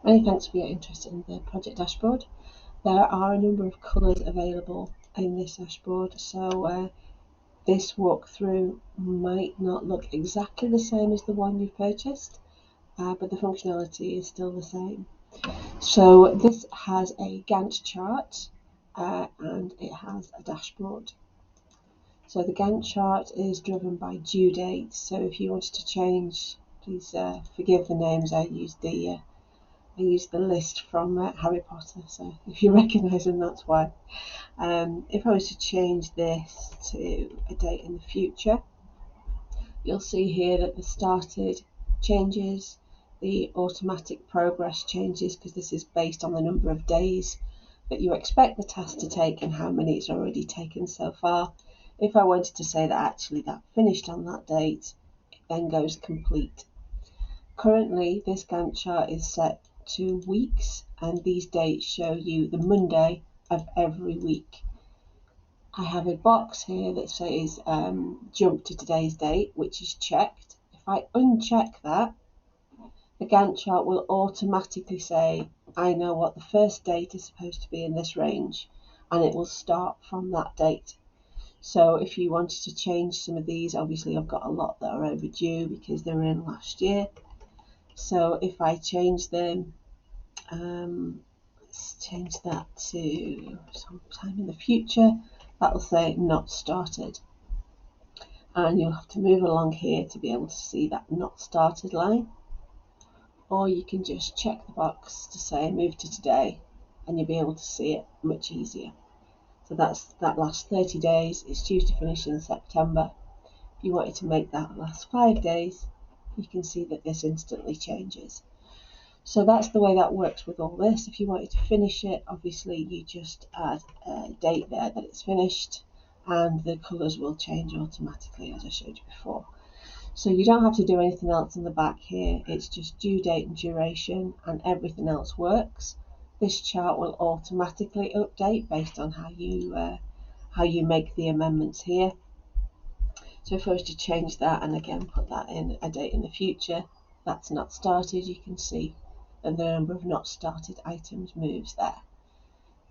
Many thanks for your interest in the project dashboard. There are a number of colours available in this dashboard, so this walkthrough might not look exactly the same as the one you've purchased, but the functionality is still the same. So this has a Gantt chart and it has a dashboard. So the Gantt chart is driven by due date. So if you wanted to change, please forgive the names. I used the list from Harry Potter. So if you recognise them, that's why. If I was to change this to a date in the future, you'll see here that the started changes, the automatic progress changes, because this is based on the number of days that you expect the task to take and how many it's already taken so far. If I wanted to say that actually that finished on that date, it then goes complete. Currently, this Gantt chart is set to weeks, and these dates show you the Monday of every week. I have a box here that says jump to today's date, which is checked. If I uncheck that, the Gantt chart will automatically say, I know what the first date is supposed to be in this range, and it will start from that date. So if you wanted to change some of these, obviously I've got a lot that are overdue because they were in last year. So if I change them, let's change that to sometime in the future, that will say not started. And you'll have to move along here to be able to see that not started line. Or you can just check the box to say move to today and you'll be able to see it much easier. So that's that last 30 days. It's due to finish in September. If you wanted to make that last 5 days, you can see that this instantly changes. So that's the way that works with all this. If you wanted to finish it, obviously you just add a date there that it's finished, and the colours will change automatically as I showed you before. So you don't have to do anything else in the back here. It's just due date and duration, and everything else works. This chart will automatically update based on how you make the amendments here. So if I was to change that and again put that in a date in the future, that's not started, you can see that the number of not started items moves there.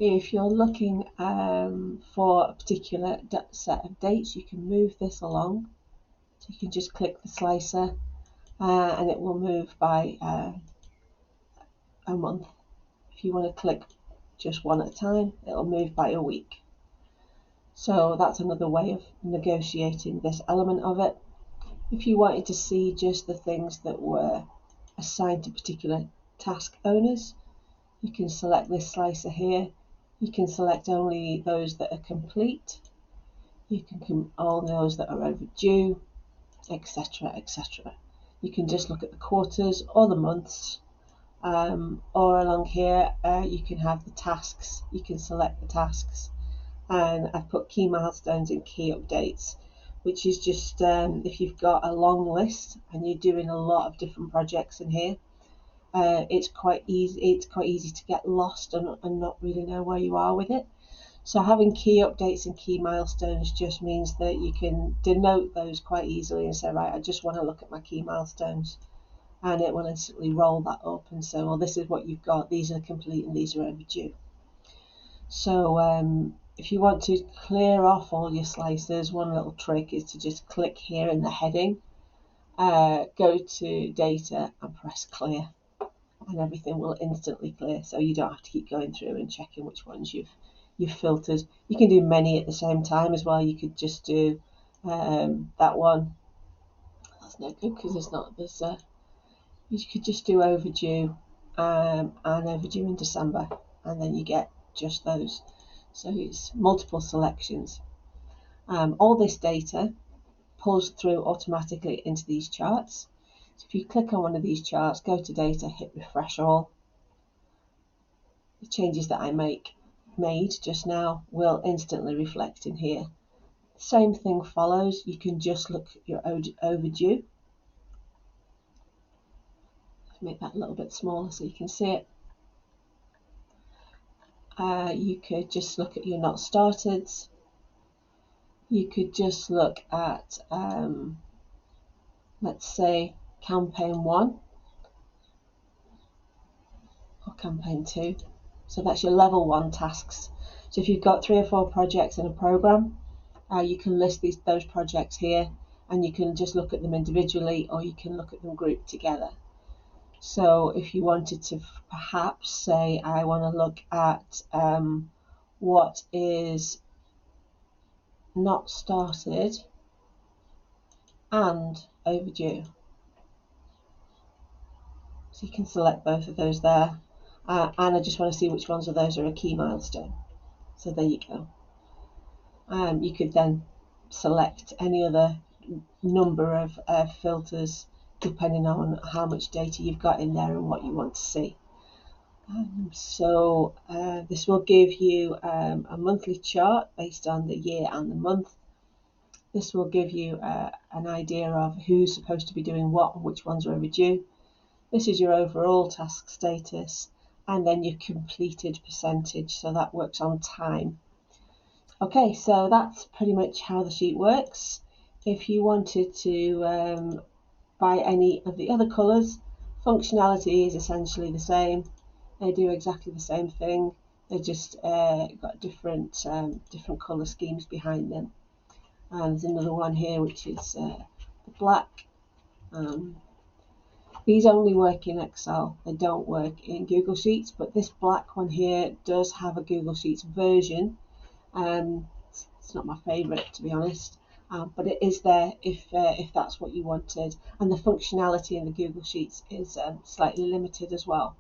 If you're looking for a particular set of dates, you can move this along. So you can just click the slicer and it will move by a month. If you want to click just one at a time, it'll move by a week. So that's another way of negotiating this element of it. If you wanted to see just the things that were assigned to particular task owners, you can select this slicer here. You can select only those that are complete. You can all those that are overdue, etc., etc. You can just look at the quarters or the months, or along here you can have the tasks. You can select the tasks, and I've put key milestones and key updates, which is just if you've got a long list and you're doing a lot of different projects in here, it's quite easy to get lost and not really know where you are with it. So having key updates and key milestones just means that you can denote those quite easily and say, right, I just want to look at my key milestones, and it will instantly roll that up and say, well, this is what you've got, these are complete and these are overdue. So if you want to clear off all your slicers, one little trick is to just click here in the heading, go to data and press clear, and everything will instantly clear, so you don't have to keep going through and checking which ones you've filtered. You can do many at the same time as well. You could just do that one. That's no good because you could just do overdue and overdue in December, and then you get just those. So it's multiple selections. All this data pulls through automatically into these charts. So if you click on one of these charts, go to data, hit refresh all, the changes that I made just now will instantly reflect in here. Same thing follows. You can just look at your overdue. Make that a little bit smaller so you can see it. You could just look at your not started. You could just look at, let's say, campaign 1. campaign 2. So that's your level 1 tasks. So if you've got 3 or 4 projects in a program, you can list those projects here, and you can just look at them individually, or you can look at them grouped together. So if you wanted to perhaps say, I want to look at what is not started and overdue. So you can select both of those there. And I just want to see which ones of those are a key milestone. So there you go. You could then select any other number of filters depending on how much data you've got in there and what you want to see. So this will give you a monthly chart based on the year and the month. This will give you an idea of who's supposed to be doing what and which ones are overdue. This is your overall task status, and then your completed percentage, so that works on time. Okay, so that's pretty much how the sheet works. If you wanted to buy any of the other colours, functionality is essentially the same. They do exactly the same thing. They just got different colour schemes behind them. And there's another one here which is the black. These only work in Excel. They don't work in Google Sheets, but this black one here does have a Google Sheets version. It's not my favourite, to be honest, but it is there if that's what you wanted. And the functionality in the Google Sheets is slightly limited as well.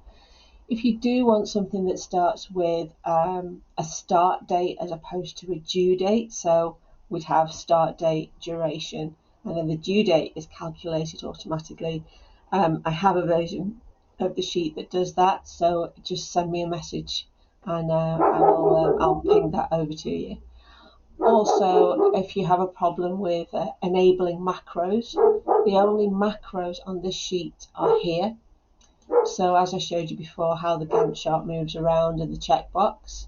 If you do want something that starts with a start date as opposed to a due date, so we'd have start date, duration, and then the due date is calculated automatically. I have a version of the sheet that does that, so just send me a message and I'll ping that over to you. Also, if you have a problem with enabling macros, the only macros on this sheet are here. So as I showed you before, how the Gantt chart moves around and the checkbox,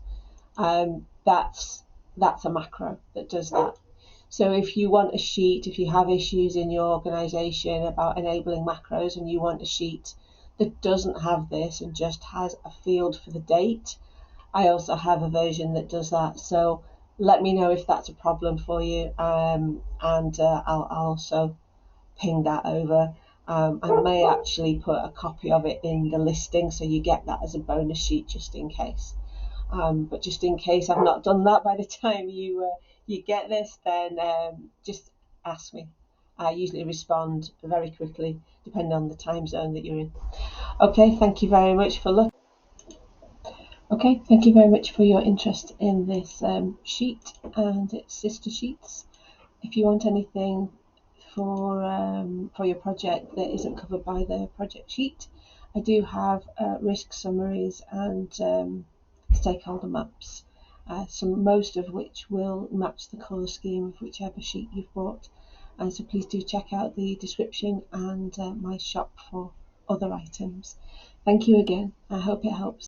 that's a macro that does that. So if you want a sheet, if you have issues in your organization about enabling macros and you want a sheet that doesn't have this and just has a field for the date, I also have a version that does that. So let me know if that's a problem for you, and I'll also ping that over. I may actually put a copy of it in the listing so you get that as a bonus sheet just in case. But just in case I've not done that by the time you get this, then just ask me. I usually respond very quickly depending on the time zone that you're in. Okay, thank you very much for looking. Okay, thank you very much for your interest in this sheet and its sister sheets. If you want anything for your project that isn't covered by the project sheet, I do have risk summaries and stakeholder maps, most of which will match the colour scheme of whichever sheet you've bought. And so please do check out the description and my shop for other items. Thank you again. I hope it helps.